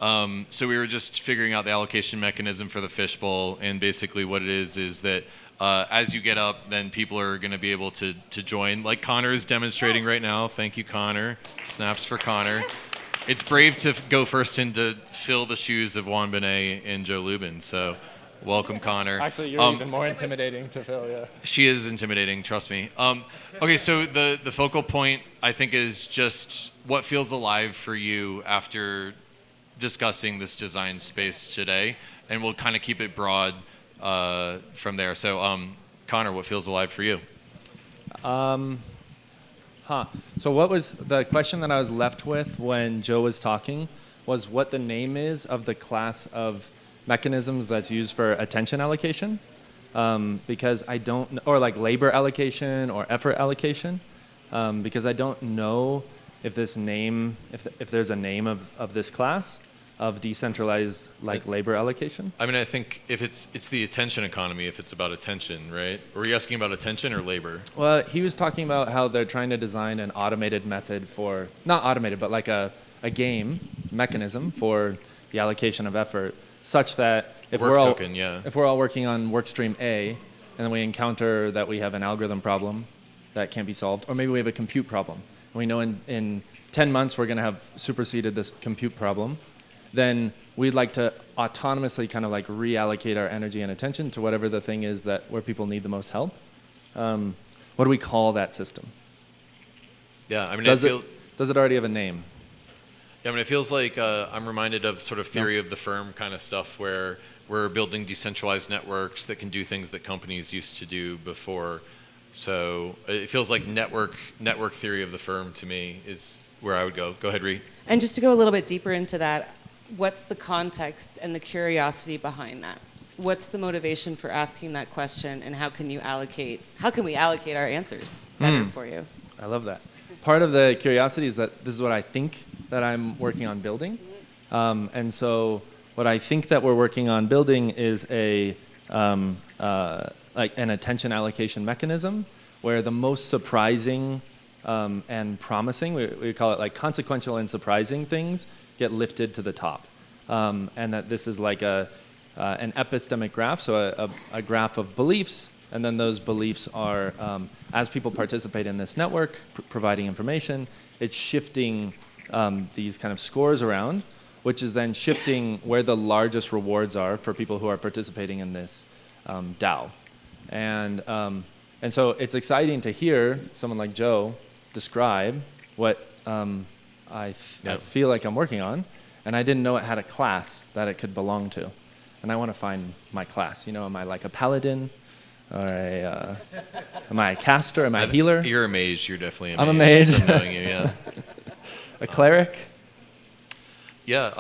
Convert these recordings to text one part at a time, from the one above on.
So we were just figuring out the allocation mechanism for the Fishbowl, and basically what it is that as you get up, then people are going to be able to join, like Connor is demonstrating right now. Thank you, Connor. Snaps for Connor. It's brave to go first and to fill the shoes of Juan Benet and Joe Lubin. So welcome, Connor. Actually, you're even more intimidating to fill, yeah. She is intimidating, trust me. Okay, so the focal point, I think, is just what feels alive for you after discussing this design space today, and we'll kind of keep it broad from there. So, Connor, what feels alive for you? So what was the question that I was left with when Joe was talking was what the name is of the class of mechanisms that's used for attention allocation, because I don't, or like labor allocation or effort allocation, because I don't know if this name, if there's a name of this class of decentralized like labor allocation. I mean, I think if it's the attention economy, if it's about attention, right? Were you asking about attention or labor? Well, he was talking about how they're trying to design an automated method for, not automated, but like a game mechanism for the allocation of effort, such that if we're all working on work stream A, and then we encounter that we have an algorithm problem that can't be solved, or maybe we have a compute problem, and we know in 10 months we're going to have superseded this compute problem, then we'd like to autonomously kind of like reallocate our energy and attention to whatever the thing is that where people need the most help. What do we call that system? Yeah, I mean, does it already have a name? Yeah, I mean, it feels like I'm reminded of sort of theory of the firm kind of stuff where we're building decentralized networks that can do things that companies used to do before. So it feels like network theory of the firm to me is where I would go. Go ahead, Ree. And just to go a little bit deeper into that, what's the context and the curiosity behind that? What's the motivation for asking that question, and how can we allocate our answers better for you? I love that. Part of the curiosity is that this is what I think that I'm working on building. And so what I think that we're working on building is like an attention allocation mechanism where the most surprising and promising, we call it like consequential and surprising things, get lifted to the top. And that this is like an epistemic graph, so a graph of beliefs, and then those beliefs are, as people participate in this network, providing information, it's shifting these kind of scores around, which is then shifting where the largest rewards are for people who are participating in this DAO. And so it's exciting to hear someone like Joe describe what I feel like I'm working on, and I didn't know it had a class that it could belong to. And I want to find my class. You know, am I like a paladin? Or am I a caster? Am I a healer? You're a mage. You're definitely a mage. I'm a mage. I'm knowing you, yeah. A cleric? Yeah.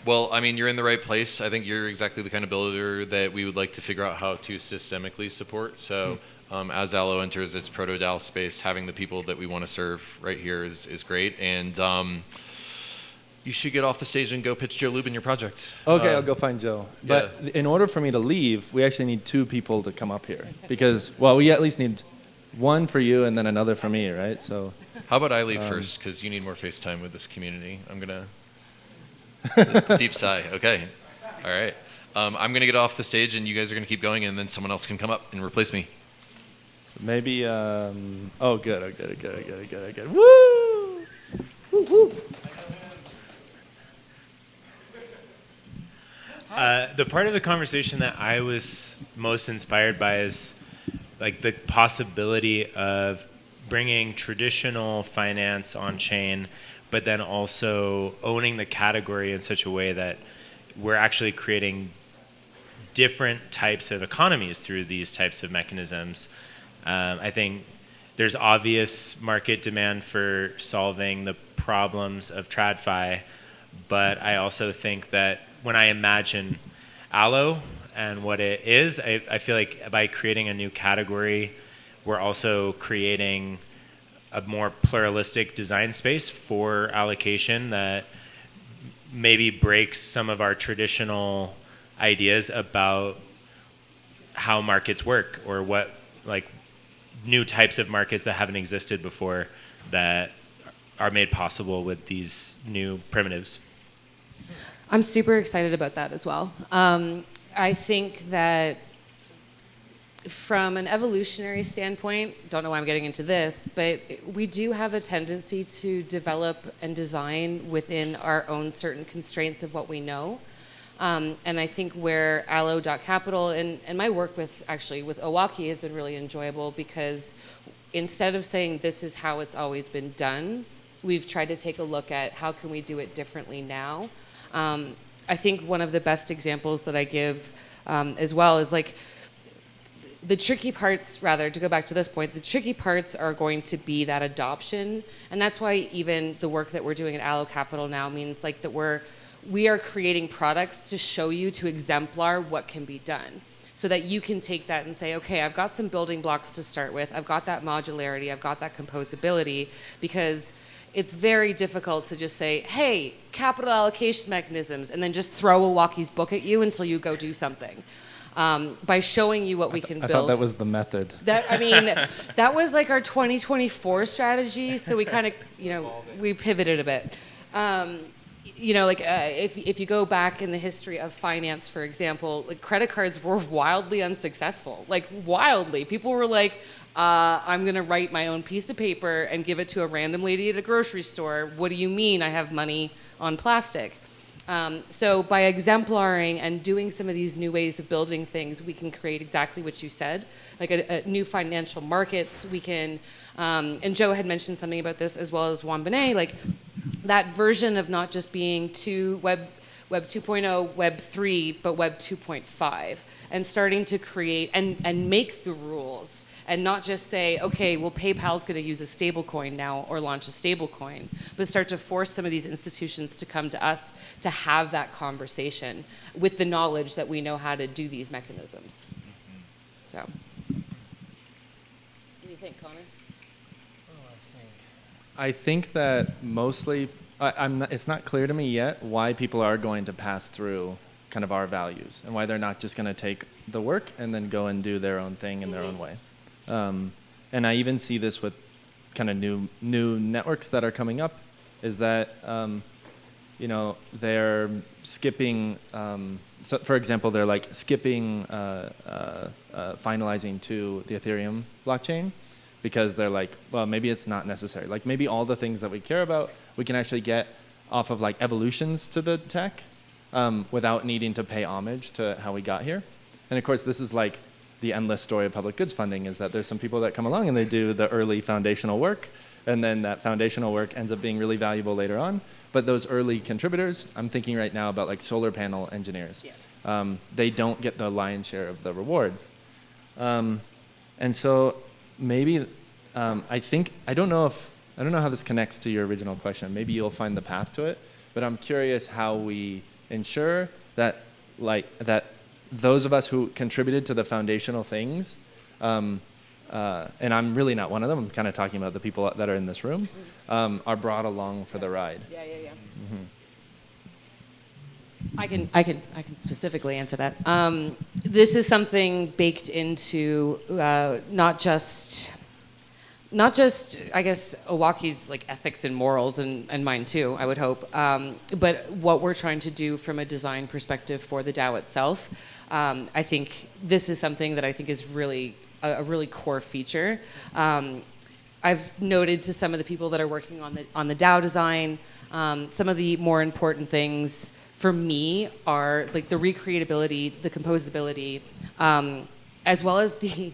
Well, I mean, you're in the right place. I think you're exactly the kind of builder that we would like to figure out how to systemically support. So as Allo enters its proto-DAO space, having the people that we want to serve right here is great. And you should get off the stage and go pitch Joe Lubin your project. Okay, I'll go find Joe. But in order for me to leave, we actually need 2 people to come up here. Because, well, we at least need one for you and then another for me, right? So. How about I leave first, because you need more face time with this community. I'm going to... Deep sigh. Okay. All right. I'm going to get off the stage, and you guys are going to keep going, and then someone else can come up and replace me. So maybe... good. Woo! Woo, woo. The part of the conversation that I was most inspired by is like the possibility of bringing traditional finance on chain, but then also owning the category in such a way that we're actually creating different types of economies through these types of mechanisms. I think there's obvious market demand for solving the problems of TradFi, but I also think that when I imagine Allo and what it is, I feel like by creating a new category, we're also creating a more pluralistic design space for allocation that maybe breaks some of our traditional ideas about how markets work, or what like new types of markets that haven't existed before that are made possible with these new primitives. I'm super excited about that as well. I think that from an evolutionary standpoint, don't know why I'm getting into this, but we do have a tendency to develop and design within our own certain constraints of what we know. And I think where Allo.Capital and my work with Owaki has been really enjoyable, because instead of saying this is how it's always been done, we've tried to take a look at how can we do it differently now. I think one of the best examples that I give as well is like, the tricky parts, rather, to go back to this point, the tricky parts are going to be that adoption. And that's why even the work that we're doing at Allo.Capital now means like that we are creating products to show you, to exemplar what can be done, so that you can take that and say, okay, I've got some building blocks to start with. I've got that modularity. I've got that composability, because it's very difficult to just say, hey, capital allocation mechanisms, and then just throw Iwaki's book at you until you go do something. By showing you what we can build. I thought that was the method. That was like our 2024 strategy. So we kind of, we pivoted a bit. If you go back in the history of finance, for example, like credit cards were wildly unsuccessful. Like wildly, people were like, I'm gonna write my own piece of paper and give it to a random lady at a grocery store. What do you mean I have money on plastic? So by exemplaring and doing some of these new ways of building things, we can create exactly what you said, like a new financial markets. We can, and Joe had mentioned something about this as well as Juan Benet, like that version of not just being Web 2.0, Web 3, but Web 2.5, and starting to create and make the rules, and not just say, okay, well, PayPal's going to use a stable coin now or launch a stable coin, but start to force some of these institutions to come to us to have that conversation with the knowledge that we know how to do these mechanisms. So, what do you think, Connor? I think that mostly, it's not clear to me yet why people are going to pass through kind of our values, and why they're not just going to take the work and then go and do their own thing in their own way. And I even see this with kind of new networks that are coming up, is that they're skipping. So, for example, they're like skipping finalizing to the Ethereum blockchain, because they're like, well, maybe it's not necessary. Like maybe all the things that we care about, we can actually get off of like evolutions to the tech, without needing to pay homage to how we got here. And of course, this is like the endless story of public goods funding, is that there's some people that come along and they do the early foundational work, and then that foundational work ends up being really valuable later on. But those early contributors, I'm thinking right now about like solar panel engineers. Yeah. They don't get the lion's share of the rewards. And so maybe, I don't know how this connects to your original question. Maybe you'll find the path to it, but I'm curious how we ensure that those of us who contributed to the foundational things, and I'm really not one of them, I'm kind of talking about the people that are in this room, are brought along for the ride. Yeah. Mm-hmm. I can specifically answer that. This is something baked into not just I guess Owaki's like ethics and morals, and mine too, I would hope, but what we're trying to do from a design perspective for the DAO itself. I think this is something that I think is really a really core feature. I've noted to some of the people that are working on the DAO design, some of the more important things for me are like the recreatability, the composability, as well as the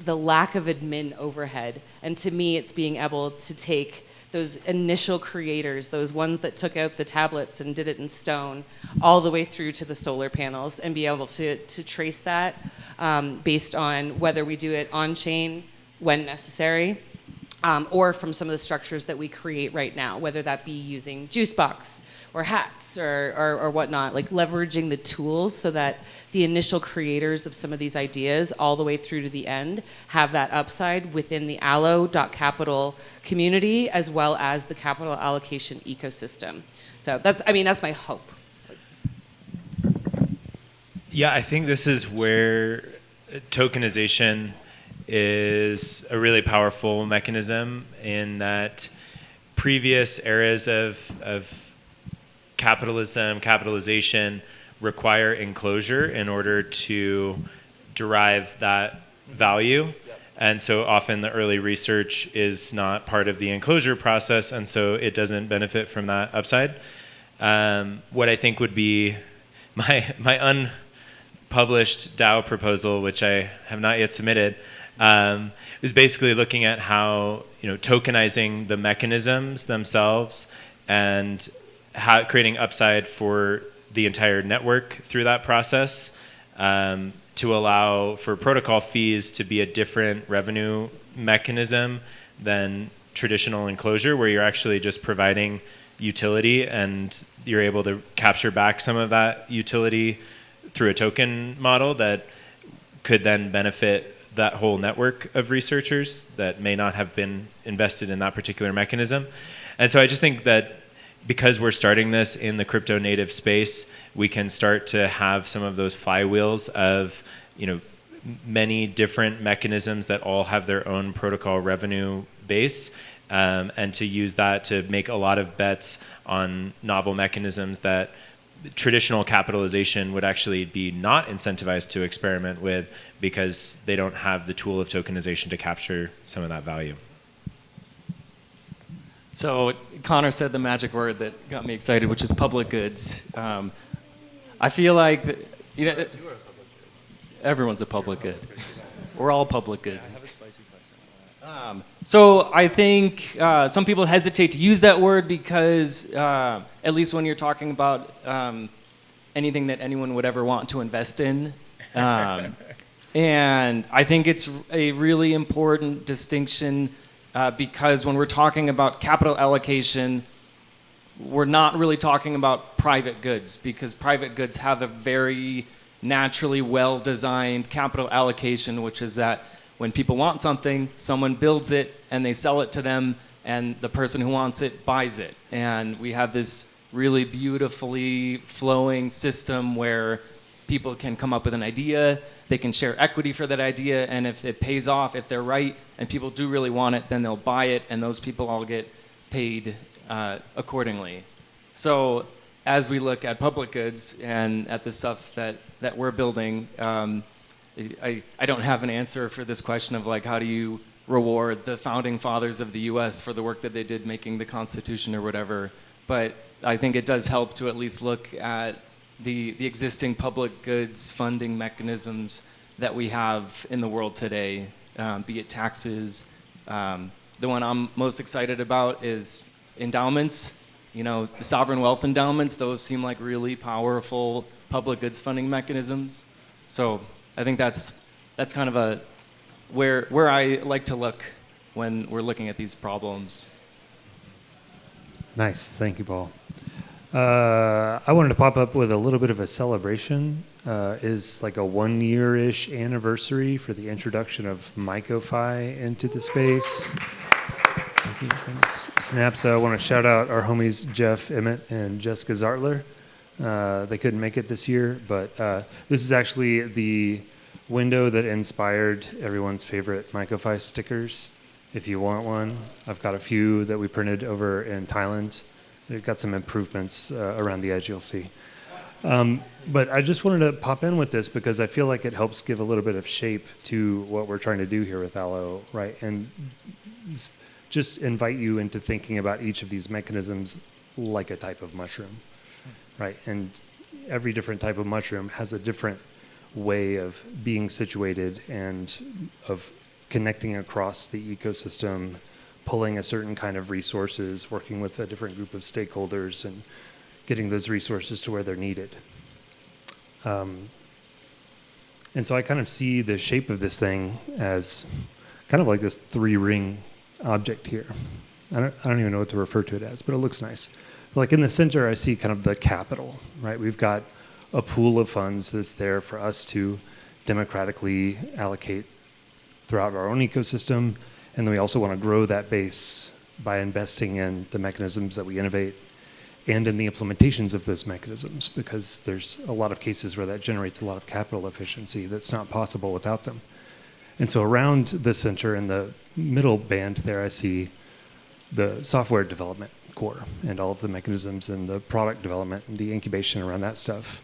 lack of admin overhead. And to me, it's being able to take those initial creators, those ones that took out the tablets and did it in stone, all the way through to the solar panels, and be able to trace that based on whether we do it on-chain when necessary, or from some of the structures that we create right now, whether that be using Juicebox or hats or whatnot, like leveraging the tools so that the initial creators of some of these ideas all the way through to the end have that upside within the Allo.Capital community, as well as the capital allocation ecosystem. So that's my hope. Yeah, I think this is where tokenization is a really powerful mechanism, in that previous eras of capitalism, capitalization require enclosure in order to derive that value. And so often the early research is not part of the enclosure process, and so it doesn't benefit from that upside. What I think would be my unpublished DAO proposal, which I have not yet submitted, is basically looking at how tokenizing the mechanisms themselves and creating upside for the entire network through that process, to allow for protocol fees to be a different revenue mechanism than traditional enclosure, where you're actually just providing utility and you're able to capture back some of that utility through a token model that could then benefit that whole network of researchers that may not have been invested in that particular mechanism. And so I just think that because we're starting this in the crypto native space, we can start to have some of those flywheels of many different mechanisms that all have their own protocol revenue base, and to use that to make a lot of bets on novel mechanisms that traditional capitalization would actually be not incentivized to experiment with because they don't have the tool of tokenization to capture some of that value. So Connor said the magic word that got me excited, which is public goods. I feel like everyone's a public good. We're all public goods. So I think some people hesitate to use that word because, at least when you're talking about anything that anyone would ever want to invest in, and I think it's a really important distinction because when we're talking about capital allocation, we're not really talking about private goods, because private goods have a very naturally well-designed capital allocation, which is that when people want something, someone builds it and they sell it to them, and the person who wants it buys it. And we have this really beautifully flowing system where people can come up with an idea, they can share equity for that idea, and if it pays off, if they're right, and people do really want it, then they'll buy it, and those people all get paid accordingly. So as we look at public goods and at the stuff that we're building, I don't have an answer for this question of like, how do you reward the founding fathers of the US for the work that they did making the Constitution or whatever, but I think it does help to at least look at the existing public goods funding mechanisms that we have in the world today, be it taxes. The one I'm most excited about is endowments. The sovereign wealth endowments, those seem like really powerful public goods funding mechanisms. So I think that's kind of where I like to look when we're looking at these problems. Nice, thank you, Paul. I wanted to pop up with a little bit of a celebration. Is like a 1-year-ish anniversary for the introduction of MicroFi into the space. Snaps. I want to shout out our homies Jeff Emmett and Jessica Zartler. They couldn't make it this year, but this is actually the window that inspired everyone's favorite MicroFi stickers. If you want one, I've got a few that we printed over in Thailand. They've got some improvements around the edge, you'll see. But I just wanted to pop in with this because I feel like it helps give a little bit of shape to what we're trying to do here with Allo, right? And just invite you into thinking about each of these mechanisms like a type of mushroom, right? And every different type of mushroom has a different way of being situated and of connecting across the ecosystem, pulling a certain kind of resources, working with a different group of stakeholders and getting those resources to where they're needed. And so I kind of see the shape of this thing as kind of like this 3-ring object here. I don't even know what to refer to it as, but it looks nice. Like in the center, I see kind of the capital, right? We've got a pool of funds that's there for us to democratically allocate throughout our own ecosystem. And then we also want to grow that base by investing in the mechanisms that we innovate and in the implementations of those mechanisms, because there's a lot of cases where that generates a lot of capital efficiency that's not possible without them. And so around the center in the middle band there, I see the software development core and all of the mechanisms and the product development and the incubation around that stuff.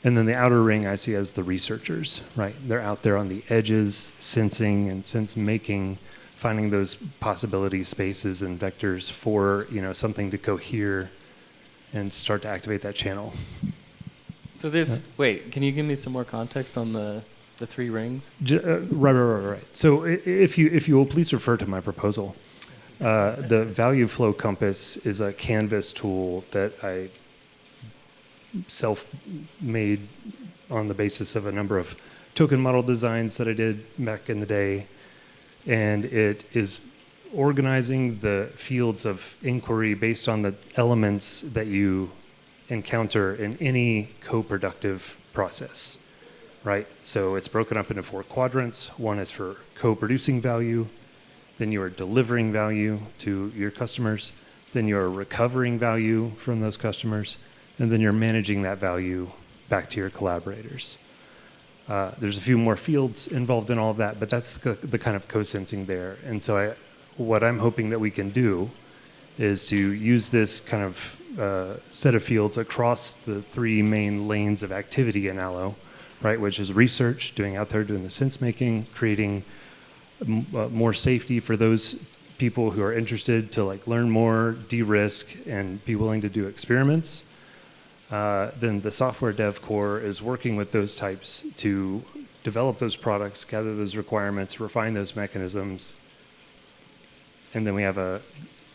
And then the outer ring I see as the researchers, right? They're out there on the edges, sensing and sense making, finding those possibility spaces and vectors for, something to cohere and start to activate that channel. So wait, can you give me some more context on the 3 rings? Right. So if you will, please refer to my proposal. The value flow compass is a Canvas tool that I self-made on the basis of a number of token model designs that I did back in the day. And it is organizing the fields of inquiry based on the elements that you encounter in any co-productive process, right? So it's broken up into 4 quadrants. One is for co-producing value. Then you are delivering value to your customers. Then you are recovering value from those customers. And then you're managing that value back to your collaborators. There's a few more fields involved in all of that, but that's the kind of co-sensing there. And so what I'm hoping that we can do is to use this kind of set of fields across the 3 main lanes of activity in Allo, right? Which is research, doing the sense making, creating more safety for those people who are interested to learn more, de-risk, and be willing to do experiments. Then the software dev core is working with those types to develop those products, gather those requirements, refine those mechanisms, and then we have a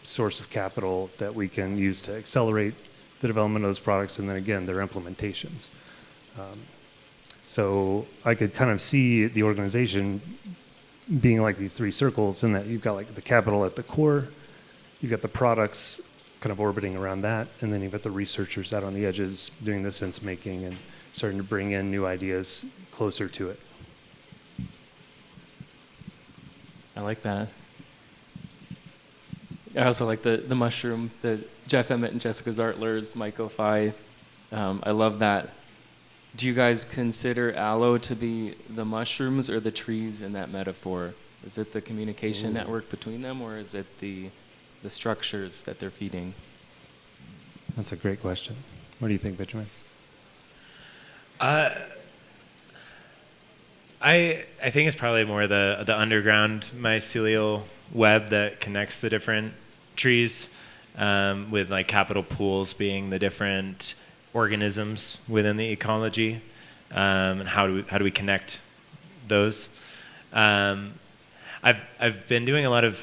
source of capital that we can use to accelerate the development of those products, and then again, their implementations. So I could kind of see the organization being like these 3 circles, in that you've got the capital at the core, you've got the products kind of orbiting around that, and then you've got the researchers out on the edges doing the sense making and starting to bring in new ideas closer to it. I like that. I also like the mushroom, the Jeff Emmett and Jessica Zartler's Myco-Phi. I love that. Do you guys consider Allo to be the mushrooms or the trees in that metaphor? Is it the communication network between them, or is it the structures that they're feeding? That's a great question. What do you think, Benjamin? I think it's probably more the underground mycelial web that connects the different trees, with capital pools being the different organisms within the ecology, and how do we connect those? I've been doing a lot of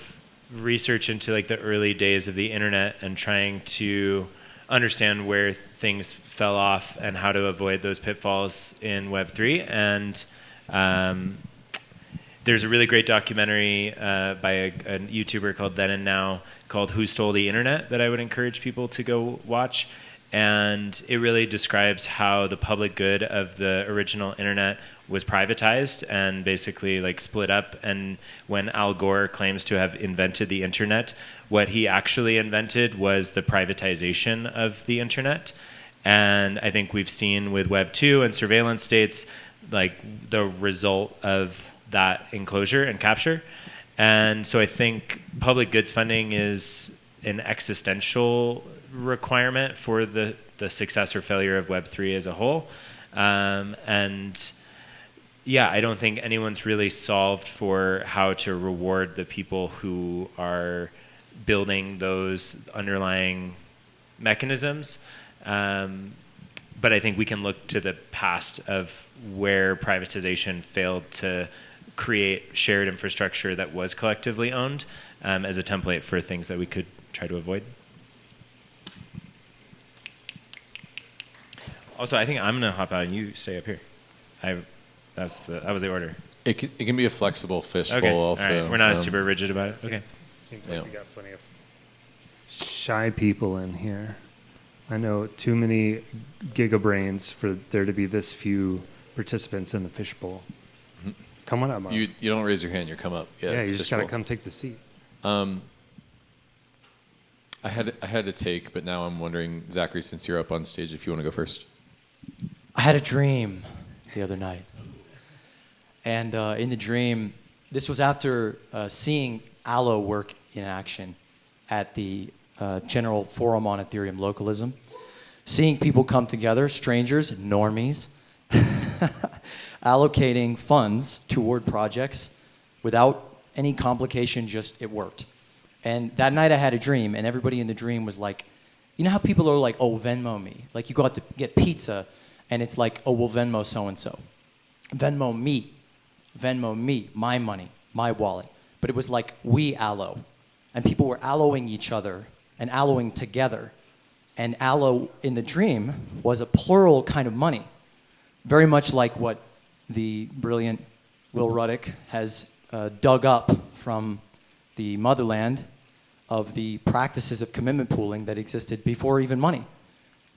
research into the early days of the internet and trying to understand where things fell off and how to avoid those pitfalls in Web3. And there's a really great documentary by a YouTuber called Then and Now called Who Stole the Internet that I would encourage people to go watch. And it really describes how the public good of the original internet was privatized and basically split up. And when Al Gore claims to have invented the internet, what he actually invented was the privatization of the internet. And I think we've seen with Web 2 and surveillance states the result of that enclosure and capture. And so I think public goods funding is an existential requirement for the success or failure of Web3 as a whole. And yeah, I don't think anyone's really solved for how to reward the people who are building those underlying mechanisms. But I think we can look to the past of where privatization failed to create shared infrastructure that was collectively owned, as a template for things that we could try to avoid. Also, I think I'm gonna hop out and you stay up here. That was the order. It can be a flexible fishbowl Okay. also. All right. We're not super rigid about it. Okay. Seems like we got plenty of shy people in here. I know too many gigabrains for there to be this few participants in the fishbowl. Mhm. Come on up, Mark. You don't raise your hand, you come up. Yeah, Yeah, it's you just gotta fishbowl. come take the seat. I had a take, but now I'm wondering, Zachary, since you're up on stage, if you want to go first. I had a dream the other night. And in the dream, this was after seeing Allo work in action at the general forum on Ethereum localism. Seeing people come together, strangers, normies, allocating funds toward projects without any complication, just it worked. And that night I had a dream, and everybody in the dream was like, you know how people are like, oh, Venmo me? Like you go out to get pizza, and it's like, oh, we'll Venmo so-and-so. Venmo me, my money, my wallet. But it was like, we allo. And people were alloing each other and alloing together. And allo in the dream was a plural kind of money. Very much like what the brilliant Will Ruddick has dug up from the motherland of the practices of commitment pooling that existed before even money.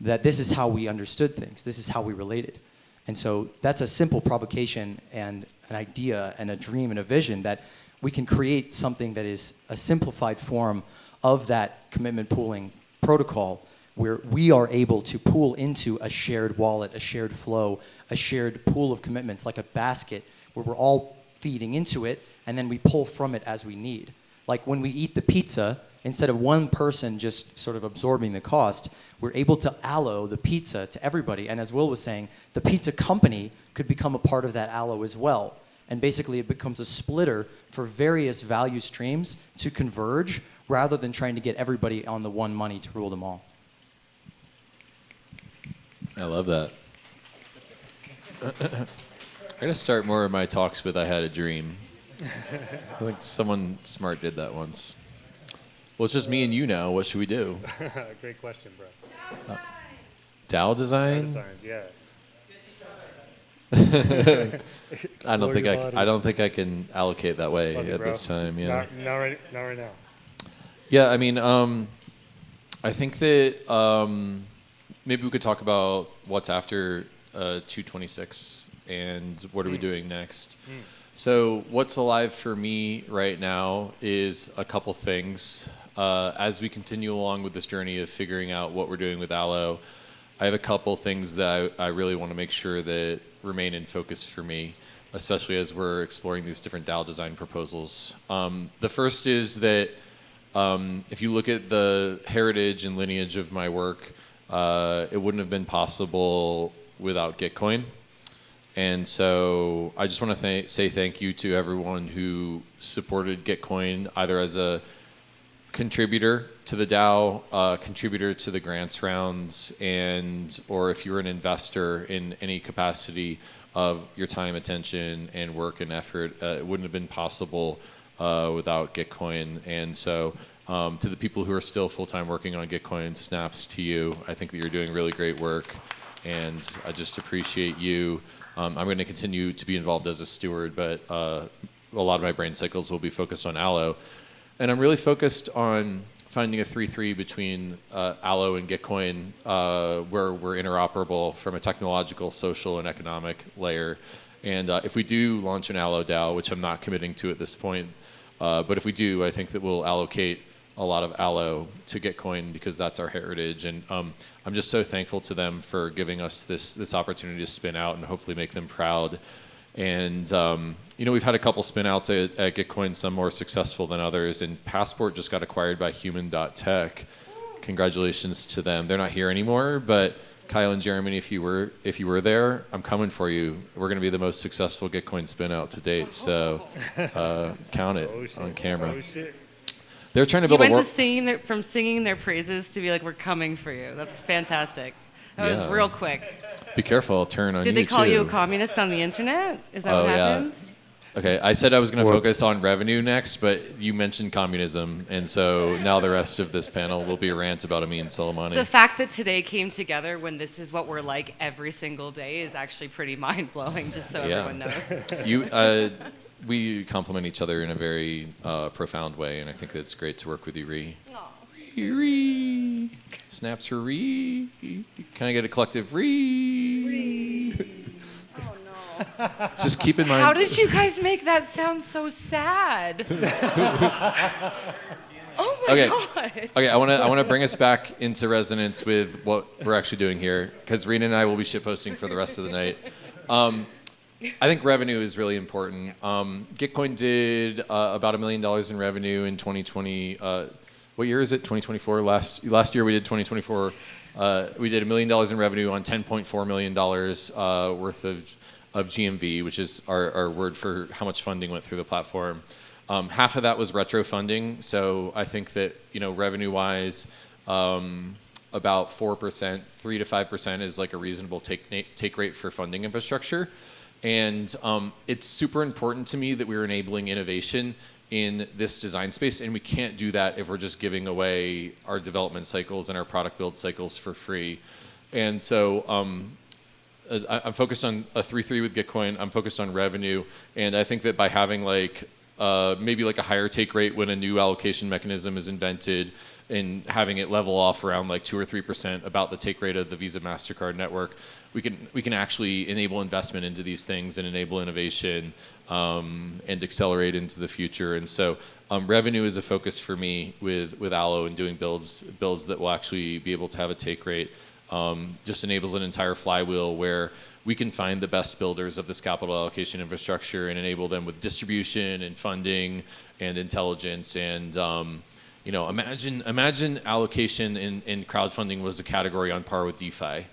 That this is how we understood things. This is how we related. And so that's a simple provocation and an idea and a dream and a vision that we can create something that is a simplified form of that commitment pooling protocol where we are able to pool into a shared wallet, a shared flow, a shared pool of commitments, like a basket where we're all feeding into it and then we pull from it as we need. Like when we eat the pizza, instead of one person just sort of absorbing the cost, we're able to allo the pizza to everybody. And as Will was saying, the pizza company could become a part of that allo as well. And basically it becomes a splitter for various value streams to converge rather than trying to get everybody on the one money to rule them all. I love that. I'm going to start more of my talks with I had a dream. I think someone smart did that once. Well, it's just me and you now. What should we do? Great question, bro. DAO design? Designs, yeah. I don't think I can allocate that way Love you, at bro. this time. Yeah. Not right now. Yeah, I mean, I think that maybe we could talk about what's after 226 and what are we doing next. So what's alive for me right now is a couple things. As we continue along with this journey of figuring out what we're doing with Allo, I have a couple things that I really want to make sure that remain in focus for me, especially as we're exploring these different DAO design proposals. The first is that if you look at the heritage and lineage of my work, it wouldn't have been possible without Gitcoin. And so I just want to say thank you to everyone who supported Gitcoin, either as a contributor to the DAO, contributor to the grants rounds, or if you're an investor in any capacity of your time, attention, and work and effort, it wouldn't have been possible without Gitcoin. And so to the people who are still full-time working on Gitcoin, snaps to you. I think that you're doing really great work, and I just appreciate you. I'm going to continue to be involved as a steward, but a lot of my brain cycles will be focused on Allo. And I'm really focused on finding a 3-3 between Allo and Gitcoin, where we're interoperable from a technological, social, and economic layer. And if we do launch an Allo DAO, which I'm not committing to at this point, but if we do, I think that we'll allocate a lot of Allo to Gitcoin because that's our heritage. And I'm just so thankful to them for giving us this opportunity to spin out and hopefully make them proud. And we've had a couple spin outs at Gitcoin, some more successful than others. And Passport just got acquired by Human.Tech. Congratulations to them. They're not here anymore, but Kyle and Jeremy, if you were there, I'm coming for you. We're going to be the most successful Gitcoin spin out to date. So count it on camera. Oh, shit. They're trying to You build went to from singing their praises to be like, we're coming for you. That's fantastic. That was real quick. Be careful, I'll turn on you. Did they call you a too. communist on the internet? Is that what happened? Okay, I said I was going to focus on revenue next, but you mentioned communism, and so now the rest of this panel will be a rant about Amin Soleimani. The fact that today came together when this is what we're like every single day is actually pretty mind-blowing, just so everyone knows. We complement each other in a very profound way, and I think that it's great to work with you, Ree. Ree. Snaps for Ree. Can I get a collective Ree? Oh, no. Just keep in mind. How did you guys make that sound so sad? Oh, my God. Okay, I want to bring us back into resonance with what we're actually doing here, because Rena and I will be shitposting for the rest of the night. I think revenue is really important. Gitcoin did about $1 million in revenue in 2020, what year is it? 2024. Last year we did 2024. We did $1 million in revenue on $10.4 million worth of GMV, which is our word for how much funding went through the platform. Half of that was retro funding. So I think that, revenue-wise, about 4%, 3 to 5% is like a reasonable take rate for funding infrastructure. And it's super important to me that we're enabling innovation in this design space, and we can't do that if we're just giving away our development cycles and our product build cycles for free. And so I'm focused on a 3-3 with Gitcoin. I'm focused on revenue, and I think that by having maybe a higher take rate when a new allocation mechanism is invented, and having it level off around 2 or 3% about the take rate of the Visa MasterCard network, we can actually enable investment into these things and enable innovation and accelerate into the future. And so revenue is a focus for me with Allo, and doing builds that will actually be able to have a take rate. Just enables an entire flywheel where we can find the best builders of this capital allocation infrastructure and enable them with distribution and funding and intelligence. And imagine allocation in crowdfunding was a category on par with DeFi.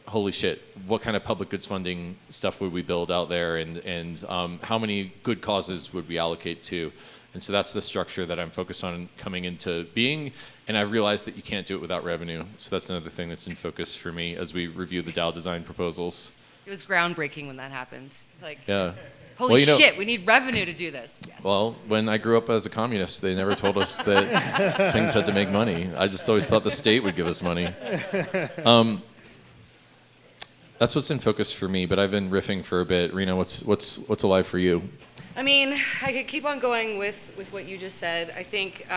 Holy shit, what kind of public goods funding stuff would we build out there, and how many good causes would we allocate to? And so that's the structure that I'm focused on coming into being, and I've realized that you can't do it without revenue. So that's another thing that's in focus for me as we review the DAO design proposals. It was groundbreaking when that happened. Yeah. Holy shit, we need revenue to do this. Yes. Well, when I grew up as a communist, they never told us that things had to make money. I just always thought the state would give us money. That's what's in focus for me, but I've been riffing for a bit. Rena, what's alive for you? I mean, I could keep on going with what you just said. I think,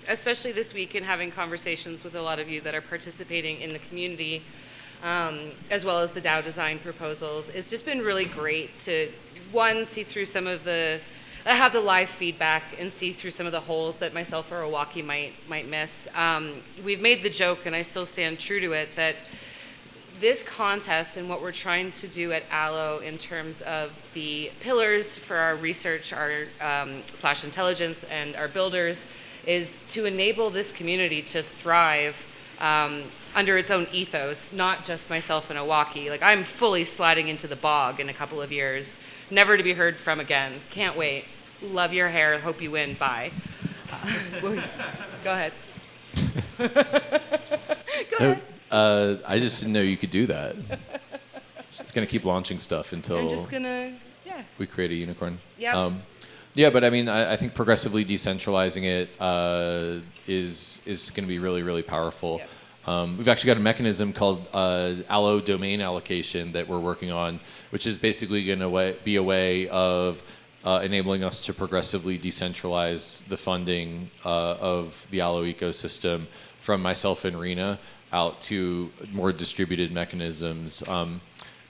especially this week, in having conversations with a lot of you that are participating in the community, as well as the DAO design proposals, it's just been really great to, one, see through some of have the live feedback and see through some of the holes that myself or Owaki might miss. We've made the joke, and I still stand true to it, that this contest and what we're trying to do at Allo in terms of the pillars for our research, our / intelligence, and our builders is to enable this community to thrive under its own ethos, not just myself and Owaki. I'm fully sliding into the bog in a couple of years, never to be heard from again. Can't wait. Love your hair. Hope you win. Bye. Go ahead. Go ahead. I just didn't know you could do that. Just gonna keep launching stuff until I'm just gonna, we create a unicorn. Yeah. Yeah, but I mean, I think progressively decentralizing it is going to be really, really powerful. Yep. We've actually got a mechanism called Allo domain allocation that we're working on, which is basically going to be a way of enabling us to progressively decentralize the funding of the Allo ecosystem from myself and Rena out to more distributed mechanisms.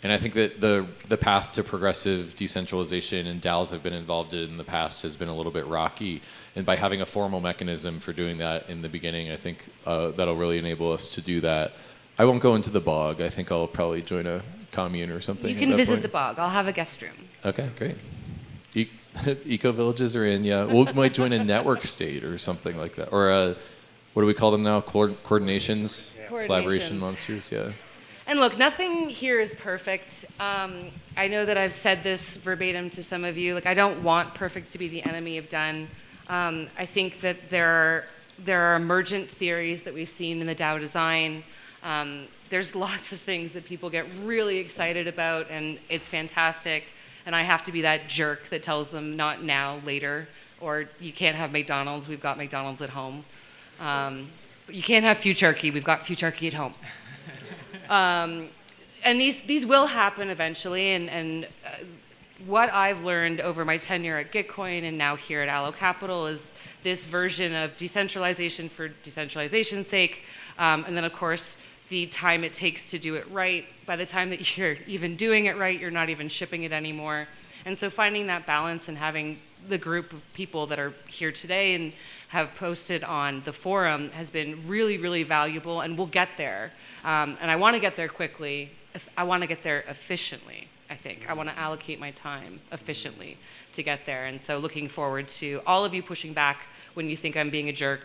And I think that the path to progressive decentralization, and DAOs have been involved in the past, has been a little bit rocky. And by having a formal mechanism for doing that in the beginning, I think that'll really enable us to do that. I won't go into the bog. I think I'll probably join a commune or something. You can visit the bog. I'll have a guest room. Okay, great. Eco villages are in, yeah. We might join a network state or something like that. Or what do we call them now? Coordinations? Collaboration monsters, yeah. And look, nothing here is perfect. I know that I've said this verbatim to some of you. I don't want perfect to be the enemy of done. I think that there are emergent theories that we've seen in the DAO design. There's lots of things that people get really excited about, and it's fantastic. And I have to be that jerk that tells them not now, later, or you can't have McDonald's. We've got McDonald's at home. But you can't have Futurkey. We've got Futurkey at home. And these will happen eventually. And what I've learned over my tenure at Gitcoin and now here at Allo.Capital is this version of decentralization for decentralization's sake. And then, of course, the time it takes to do it right. By the time that you're even doing it right, you're not even shipping it anymore. And so finding that balance and having the group of people that are here today and have posted on the forum has been really, really valuable, and we'll get there. And I want to get there quickly. I want to get there efficiently, I think. I want to allocate my time efficiently to get there. And so looking forward to all of you pushing back when you think I'm being a jerk,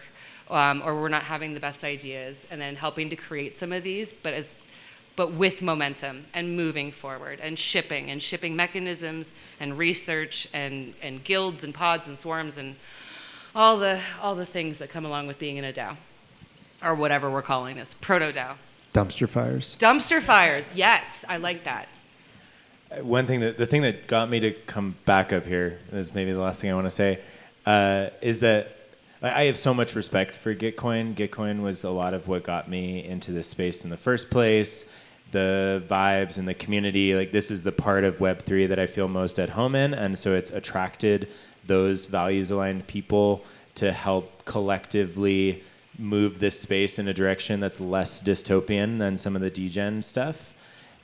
or we're not having the best ideas, and then helping to create some of these, but with momentum and moving forward and shipping mechanisms and research and guilds and pods and swarms and all the things that come along with being in a DAO, or whatever we're calling this, proto DAO. Dumpster fires. Dumpster fires, yes, I like that. One thing the thing that got me to come back up here, is maybe the last thing I want to say, is that I have so much respect for Gitcoin. Gitcoin was a lot of what got me into this space in the first place. The vibes and the community, like this is the part of Web3 that I feel most at home in, and so it's attracted those values-aligned people to help collectively move this space in a direction that's less dystopian than some of the degen stuff.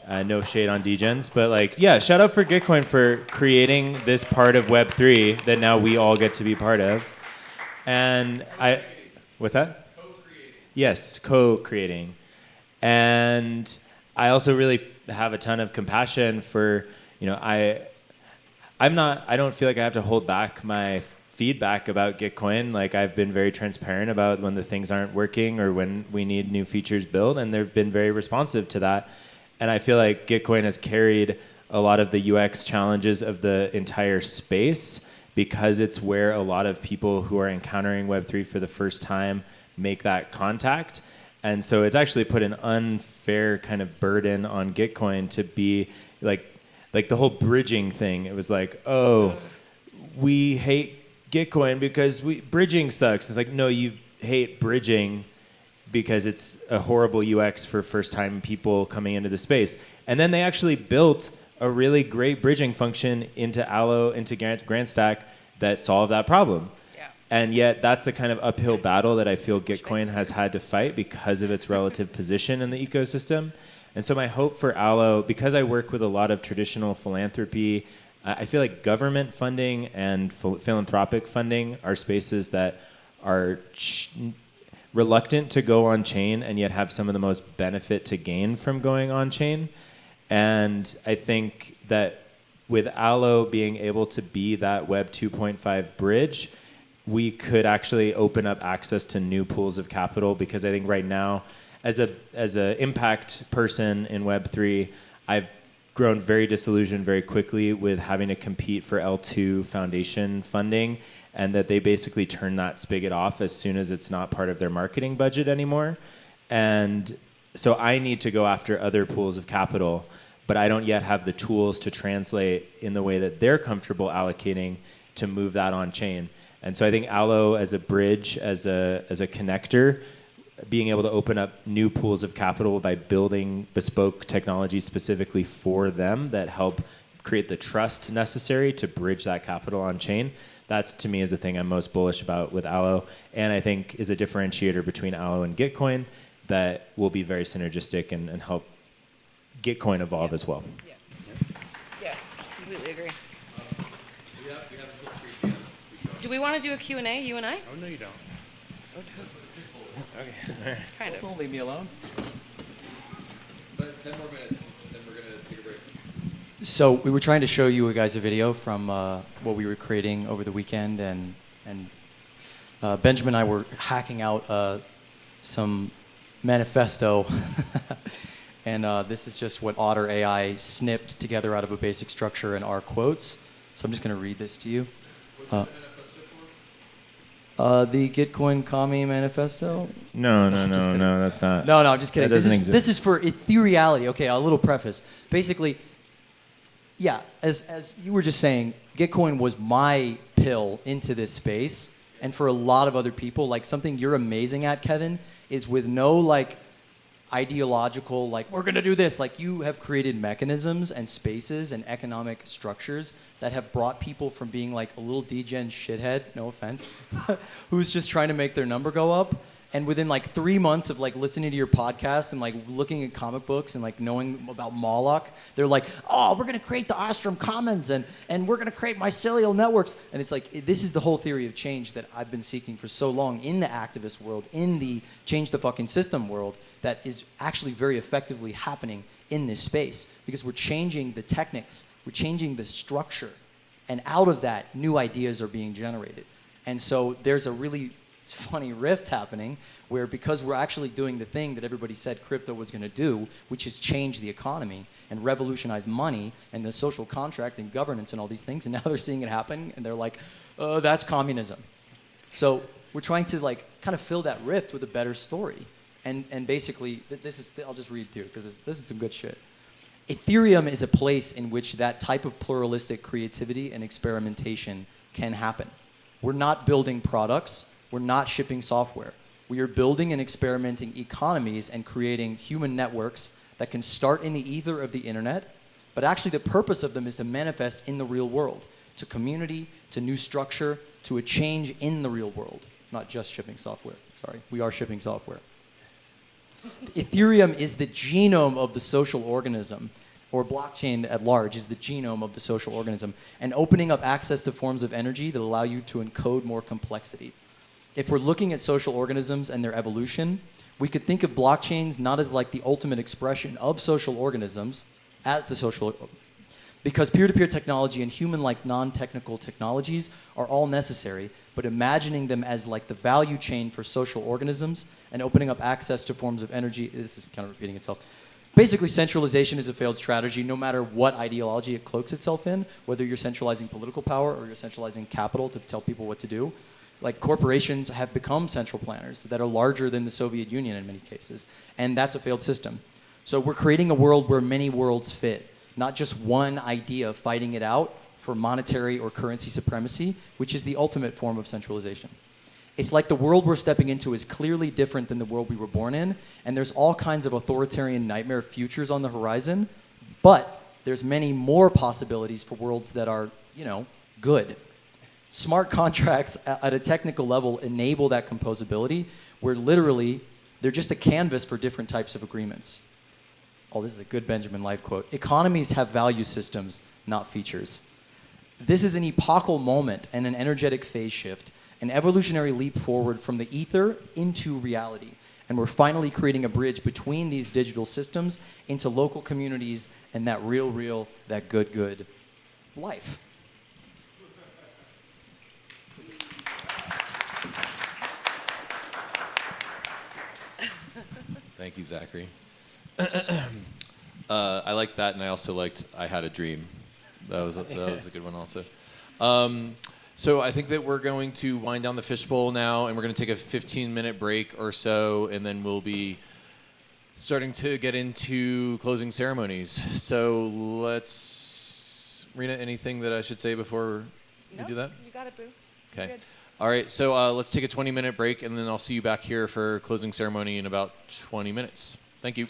No shade on degens, but like, yeah, shout out for Gitcoin for creating this part of Web3 that now we all get to be part of. And what's that? Co-creating. Yes, co-creating. And I also really have a ton of compassion for, I don't feel like I have to hold back my feedback about Gitcoin. Like I've been very transparent about when the things aren't working or when we need new features built, and they've been very responsive to that. And I feel like Gitcoin has carried a lot of the UX challenges of the entire space because it's where a lot of people who are encountering Web3 for the first time make that contact. And so it's actually put an unfair kind of burden on Gitcoin to be like the whole bridging thing. It was like, oh, we hate Gitcoin because bridging sucks. It's like, no, you hate bridging because it's a horrible UX for first-time people coming into the space. And then they actually built a really great bridging function into Allo, into GrandStack that solved that problem. Yeah. And yet that's the kind of uphill battle that I feel Gitcoin has had to fight because of its relative position in the ecosystem. And so my hope for Allo, because I work with a lot of traditional philanthropy, I feel like government funding and philanthropic funding are spaces that are reluctant to go on chain and yet have some of the most benefit to gain from going on chain. And I think that with Allo being able to be that Web 2.5 bridge, we could actually open up access to new pools of capital, because I think right now, as a impact person in Web3, I've grown very disillusioned very quickly with having to compete for L2 foundation funding, and that they basically turn that spigot off as soon as it's not part of their marketing budget anymore. And so I need to go after other pools of capital, but I don't yet have the tools to translate in the way that they're comfortable allocating to move that on chain. And so I think Allo as a bridge, as a connector, being able to open up new pools of capital by building bespoke technology specifically for them that help create the trust necessary to bridge that capital on chain. That, to me, is the thing I'm most bullish about with Allo, and I think is a differentiator between Allo and Gitcoin that will be very synergistic and help Gitcoin evolve as well. Yeah, completely agree. Do we want to do a Q&A, you and I? Oh, no, you don't. Okay. Kind of. Don't leave me alone. But 10 more minutes, then we're going to take a break. So we were trying to show you guys a video from what we were creating over the weekend, and Benjamin and I were hacking out some manifesto, and this is just what Otter AI snipped together out of a basic structure in our quotes. So I'm just going to read this to you. What's the manifesto The Gitcoin Commie Manifesto? No, that's not. No, I'm just kidding. That doesn't exist. This is for ethereality. Okay, a little preface. Basically, yeah, as you were just saying, Gitcoin was my pill into this space, and for a lot of other people, like something you're amazing at, Kevin, is with no like ideological, like we're gonna do this. Like you have created mechanisms and spaces and economic structures that have brought people from being like a little degen shithead, no offense, who's just trying to make their number go up. And within like 3 months of like listening to your podcast and like looking at comic books and like knowing about Moloch, they're like, oh, we're gonna create the Ostrom Commons and we're gonna create mycelial networks. And it's like, this is the whole theory of change that I've been seeking for so long in the activist world, in the change the fucking system world, that is actually very effectively happening in this space, because we're changing the techniques, we're changing the structure, and out of that, new ideas are being generated. And so there's a really funny rift happening where, because we're actually doing the thing that everybody said crypto was going to do, which is change the economy and revolutionize money and the social contract and governance and all these things, and now they're seeing it happen and they're like, that's communism. So we're trying to like kind of fill that rift with a better story. And basically, I'll just read through because this is some good shit. Ethereum is a place in which that type of pluralistic creativity and experimentation can happen. We're not building products. We're not shipping software. We are building and experimenting economies and creating human networks that can start in the ether of the internet, but actually the purpose of them is to manifest in the real world, to community, to new structure, to a change in the real world, not just shipping software. Sorry, we are shipping software. Ethereum is the genome of the social organism, or blockchain at large is the genome of the social organism, and opening up access to forms of energy that allow you to encode more complexity. If we're looking at social organisms and their evolution, we could think of blockchains not as like the ultimate expression of social organisms as the social, because peer-to-peer technology and human-like non-technical technologies are all necessary, but imagining them as like the value chain for social organisms and opening up access to forms of energy, this is kind of repeating itself. Basically, centralization is a failed strategy no matter what ideology it cloaks itself in, whether you're centralizing political power or you're centralizing capital to tell people what to do. Like corporations have become central planners that are larger than the Soviet Union in many cases, and that's a failed system. So we're creating a world where many worlds fit, not just one idea of fighting it out for monetary or currency supremacy, which is the ultimate form of centralization. It's like the world we're stepping into is clearly different than the world we were born in, and there's all kinds of authoritarian nightmare futures on the horizon, but there's many more possibilities for worlds that are, good. Smart contracts at a technical level enable that composability, where literally they're just a canvas for different types of agreements. Oh, this is a good Benjamin Life quote. Economies have value systems, not features. This is an epochal moment and an energetic phase shift, an evolutionary leap forward from the ether into reality. And we're finally creating a bridge between these digital systems into local communities and that real, that good life. Thank you, Zachary. I liked that, and I also liked I Had a Dream. That was a good one also. So I think that we're going to wind down the Fishbowl now, and we're going to take a 15-minute break or so, and then we'll be starting to get into closing ceremonies. So Rena, anything that I should say before we do that? You got it, boo. Okay. All right, so let's take a 20-minute break, and then I'll see you back here for closing ceremony in about 20 minutes. Thank you.